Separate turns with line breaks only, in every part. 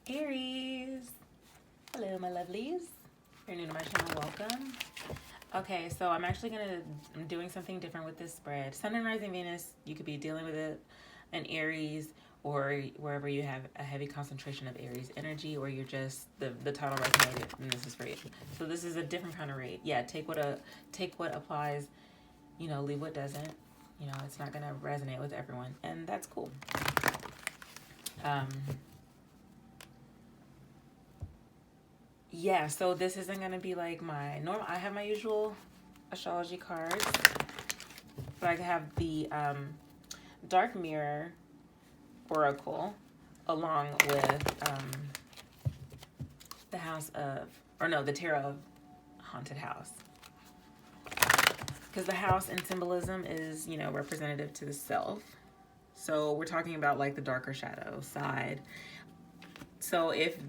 Aries. Hello, my lovelies. If you're new to my channel, welcome. Okay, so I'm doing something different with this spread. Sun and Rising Venus, you could be dealing with it in Aries or wherever you have a heavy concentration of Aries energy, or you're just the title resonated and this is for you. So this is a different kind of read. Yeah, take what applies, leave what doesn't. It's not gonna resonate with everyone, and that's cool. Yeah, so this isn't going to be like my normal. I have my usual astrology cards, but I have the Dark Mirror Oracle along with the the Tarot Haunted House. Because the house in symbolism is, representative to the self. So we're talking about like the darker shadow side. So if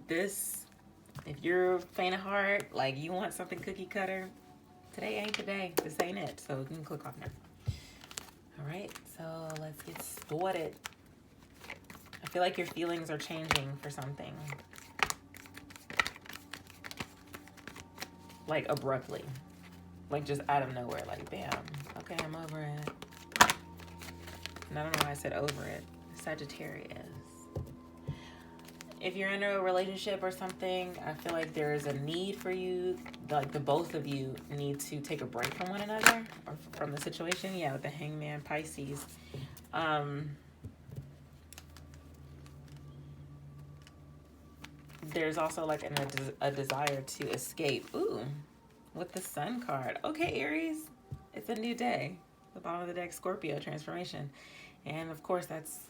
you're faint of heart, like you want something cookie cutter, today ain't the day. This ain't it. So you can click off now. All right, so let's get started. I feel like your feelings are changing for something. Like abruptly. Like just out of nowhere. Like, bam. Okay, I'm over it. And I don't know why I said over it. Sagittarius. If you're in a relationship or something, I feel like there is a need for you, like the both of you need to take a break from one another or from the situation. Yeah, with the Hangman, Pisces. There's also like a desire to escape. Ooh, with the Sun card. Okay, Aries, it's a new day. The bottom of the deck, Scorpio transformation. And of course, that's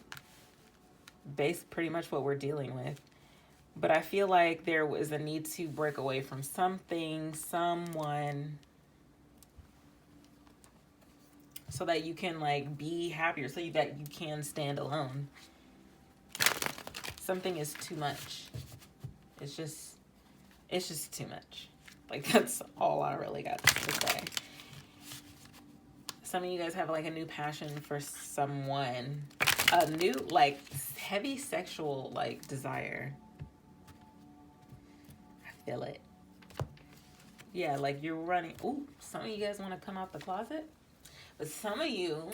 pretty much what we're dealing with. But I feel like there was a need to break away from something, someone, so that you can like be happier, so that you can stand alone. Something is too much. It's just too much. Like that's all I really got to say. Some of you guys have like a new passion for someone, a new like heavy sexual like desire. I feel it. Yeah, like you're running. Ooh, some of you guys want to come out the closet, but some of you,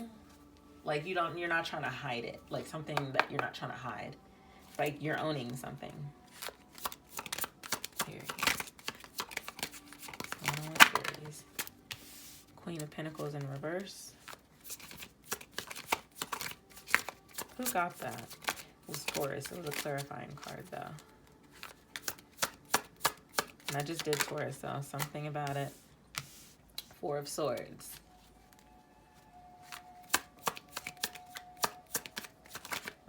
like you're not trying to hide it. Like something that you're not trying to hide. Like you're owning something. Here. Queen of Pentacles in reverse. Who got that? It was Taurus. It was a clarifying card though. And I just did Taurus, so something about it. Four of Swords.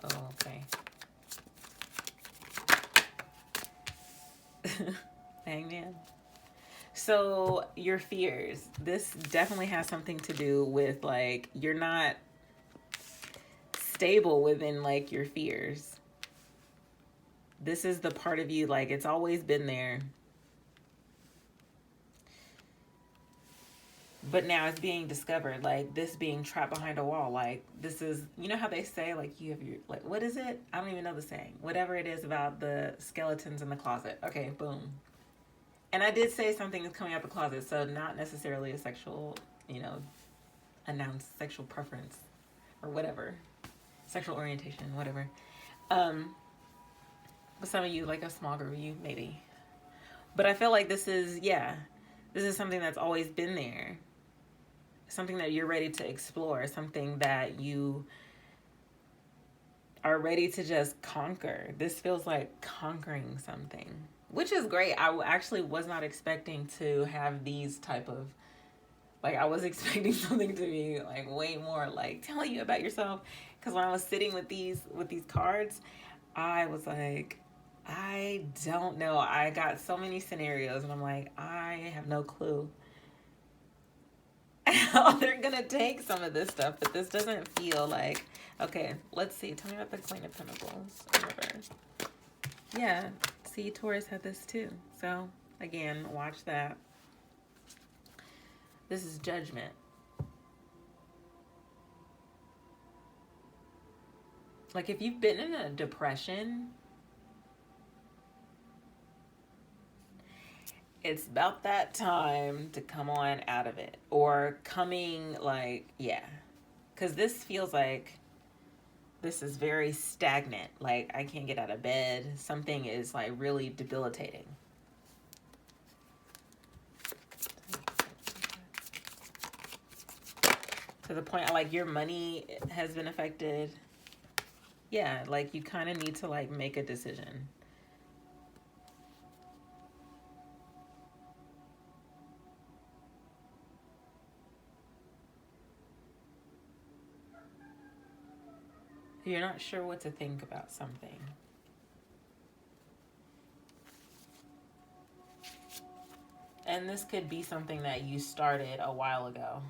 Oh, okay. Hangman. So your fears. This definitely has something to do with like you're not stable within like your fears. This is the part of you like it's always been there. But now it's being discovered, like this being trapped behind a wall. Like this is, how they say, like you have your, like, what is it? I don't even know the saying. Whatever it is about the skeletons in the closet. Okay, boom. And I did say something is coming out the closet, so not necessarily a sexual, announced sexual preference or whatever. Sexual orientation, whatever. But some of you, like a small group of you, maybe. But I feel like this is something that's always been there. Something that you're ready to explore, something that you are ready to just conquer. This feels like conquering something, which is great. I actually was not expecting to have these type of, like I was expecting something to be like way more like telling you about yourself. Because when I was sitting with these cards, I was like, I don't know. I got so many scenarios and I'm like, I have no clue how they're gonna take some of this stuff, but this doesn't feel like, okay, let's see. Tell me about the Queen of Pentacles in reverse. Yeah, see, Taurus had this too. So again, watch that. This is Judgment. Like if you've been in a depression, It's about that time to come on out of it. Or coming, like, yeah. Because this feels like this is very stagnant. Like, I can't get out of bed. Something is, like, really debilitating. To the point, like, your money has been affected. Yeah, like, you kind of need to, like, make a decision. You're not sure what to think about something. And this could be something that you started a while ago.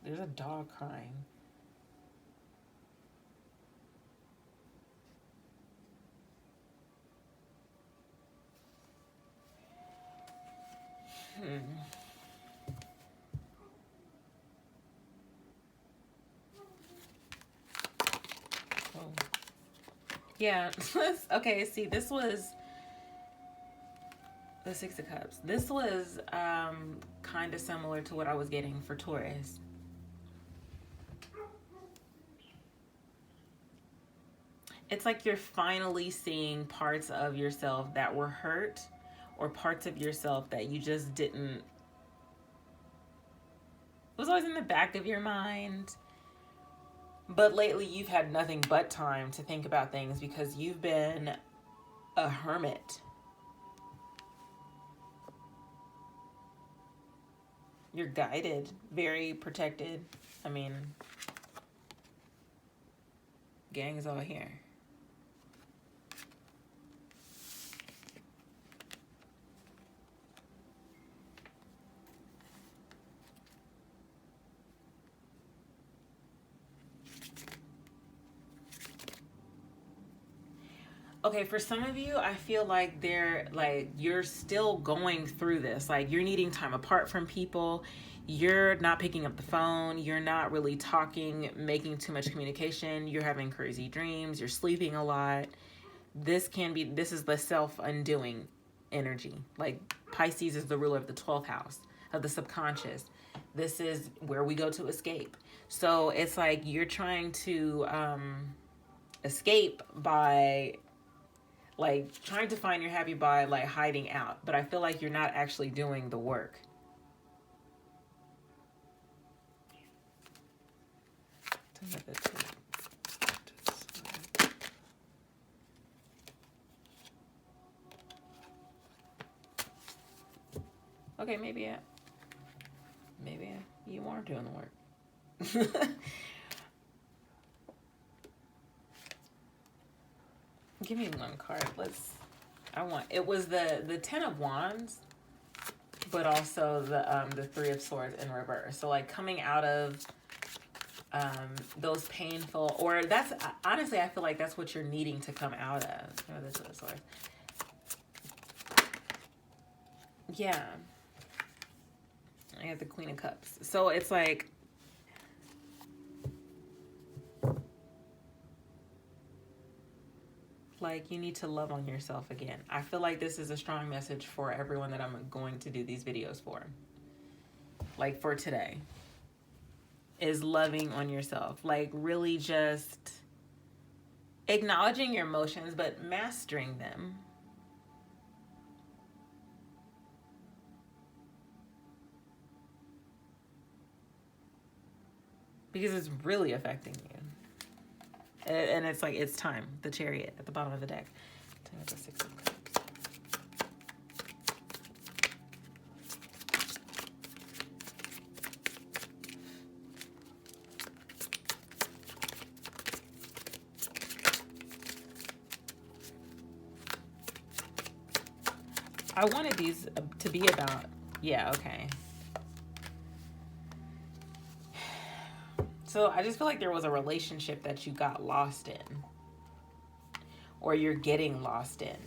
There's a dog crying. Oh. Yeah. Okay, see, this was the Six of Cups. This was kind of similar to what I was getting for Taurus. It's like you're finally seeing parts of yourself that were hurt, or parts of yourself that you just didn't. It was always in the back of your mind. But lately you've had nothing but time to think about things because you've been a hermit. You're guided, very protected. I mean, gang is all here. Okay, for some of you, I feel like you're still going through this. Like, you're needing time apart from people. You're not picking up the phone. You're not really talking, making too much communication. You're having crazy dreams. You're sleeping a lot. This is the self-undoing energy. Like, Pisces is the ruler of the 12th house, of the subconscious. This is where we go to escape. So it's like you're trying to escape by, like, trying to find your happy by, like, hiding out. But I feel like you're not actually doing the work. Okay, maybe you are doing the work. Give me one card. It was the Ten of Wands, but also the Three of Swords in reverse. So, like, coming out of those painful, or that's honestly, I feel like that's what you're needing to come out of. Oh, the Two of Swords. Yeah. I have the Queen of Cups. So it's like, you need to love on yourself again. I feel like this is a strong message for everyone that I'm going to do these videos for. Like, for today, is loving on yourself. Like, really just acknowledging your emotions, but mastering them. Because it's really affecting you. And it's like, it's time. The Chariot at the bottom of the deck. The Six of Cups. I wanted these to be about, yeah, okay. So I just feel like there was a relationship that you got lost in, or you're getting lost in.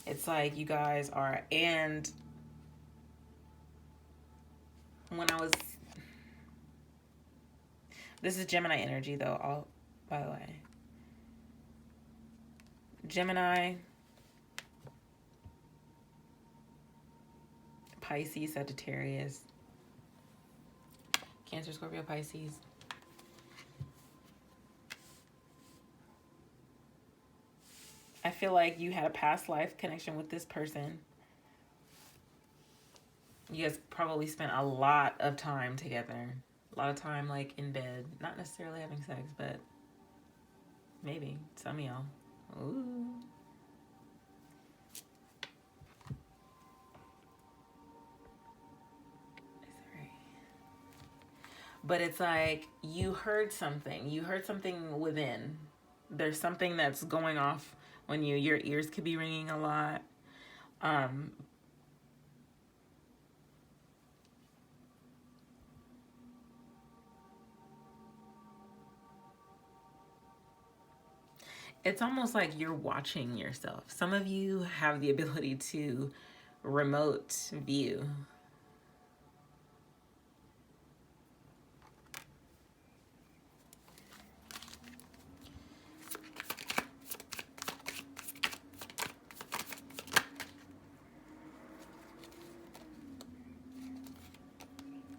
It's like you guys are, and when I was, this is Gemini energy though, all, by the way. Gemini, Pisces, Sagittarius, Cancer, Scorpio, Pisces. I feel like you had a past life connection with this person. You guys probably spent a lot of time together. A lot of time like in bed. Not necessarily having sex, but maybe some of y'all. Ooh. But it's like you heard something. You heard something within. There's something that's going off when your ears could be ringing a lot. It's almost like you're watching yourself. Some of you have the ability to remote view.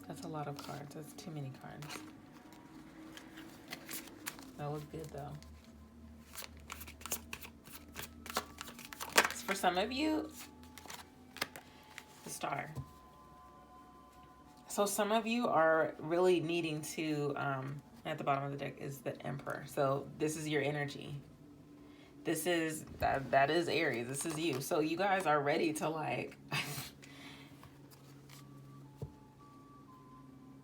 That's a lot of cards. That's too many cards. That was good though. For some of you, the Star. So some of you are really needing to, at the bottom of the deck is the Emperor. So this is your energy. This is, that is Aries. This is you. So you guys are ready to like,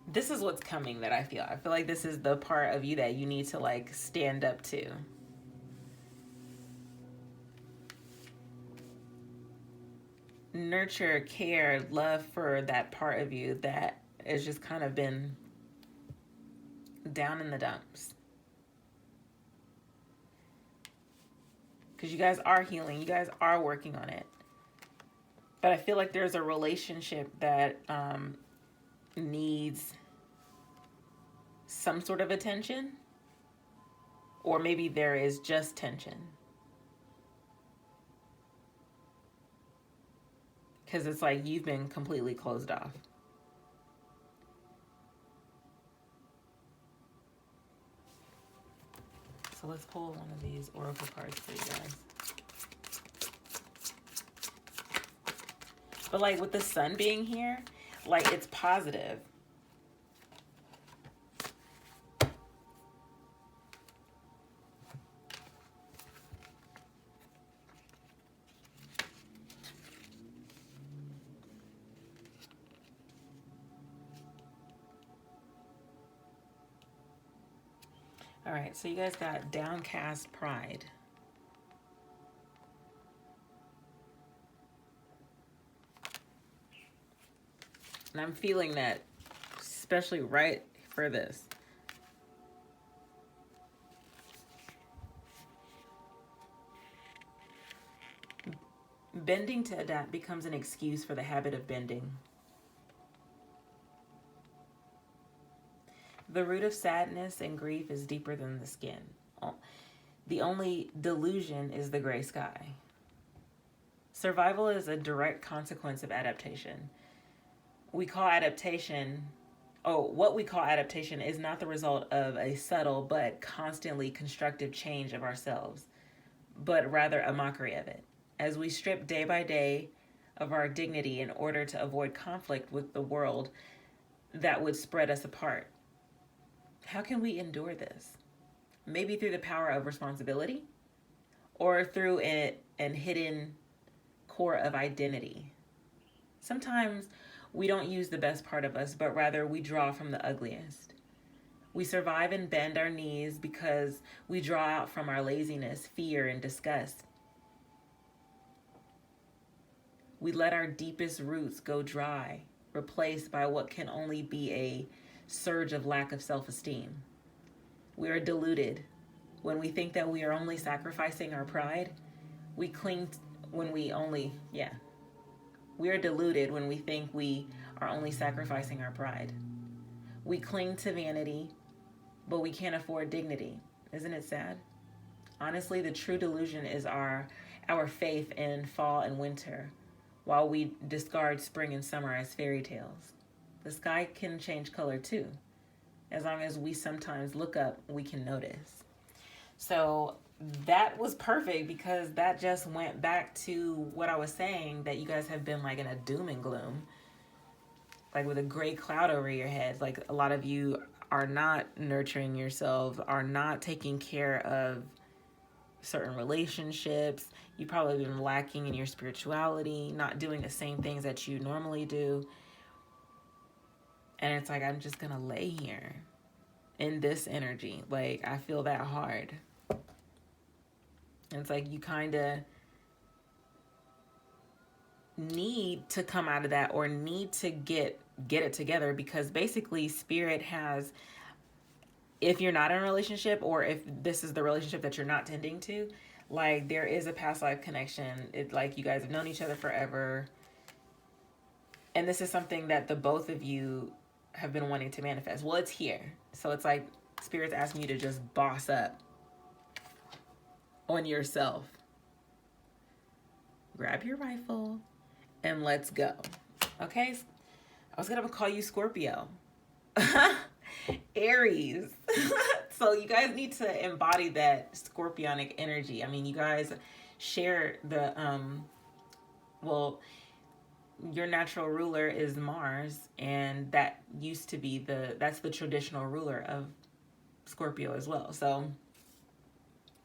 this is what's coming that I feel. I feel like this is the part of you that you need to like stand up to. Nurture, care, love for that part of you that has just kind of been down in the dumps. Because you guys are healing. You guys are working on it. But I feel like there's a relationship that needs some sort of attention. Or maybe there is just tension. Because it's like you've been completely closed off. So let's pull one of these oracle cards for you guys. But like with the sun being here, like it's positive. All right, so you guys got downcast pride. And I'm feeling that, especially right for this. Bending to adapt becomes an excuse for the habit of bending. The root of sadness and grief is deeper than the skin. The only delusion is the gray sky. Survival is a direct consequence of adaptation. What we call adaptation is not the result of a subtle but constantly constructive change of ourselves, but rather a mockery of it. As we strip day by day of our dignity in order to avoid conflict with the world that would spread us apart. How can we endure this? Maybe through the power of responsibility or through an hidden core of identity. Sometimes we don't use the best part of us, but rather we draw from the ugliest. We survive and bend our knees because we draw out from our laziness, fear, and disgust. We let our deepest roots go dry, replaced by what can only be a surge of lack of self-esteem. We are deluded when we think that we are only sacrificing our pride. We are deluded when we think we are only sacrificing our pride. We cling to vanity, but we can't afford dignity. Isn't it sad? Honestly, the true delusion is our faith in fall and winter, while we discard spring and summer as fairy tales. The sky can change color too. As long as we sometimes look up, we can notice. So that was perfect, because that just went back to what I was saying, that you guys have been like in a doom and gloom, like with a gray cloud over your head. Like a lot of you are not nurturing yourselves, are not taking care of certain relationships. You've probably been lacking in your spirituality, not doing the same things that you normally do. And it's like, I'm just gonna lay here in this energy. Like, I feel that hard. And it's like you kind of need to come out of that, or need to get it together, because basically spirit has, if you're not in a relationship, or if this is the relationship that you're not tending to, like there is a past life connection. It, like, you guys have known each other forever, and this is something that the both of you have been wanting to manifest. Well, it's here. So it's like spirit's asking you to just boss up on yourself. Grab your rifle and let's go. Okay? I was gonna call you Scorpio. Aries. So you guys need to embody that scorpionic energy. I mean, you guys share the well, your natural ruler is Mars, and that used to be that's the traditional ruler of Scorpio as well. So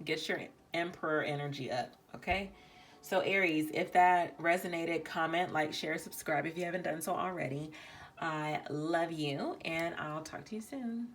get your emperor energy up, okay? So Aries, if that resonated, comment, like, share, subscribe if you haven't done so already. I love you, and I'll talk to you soon.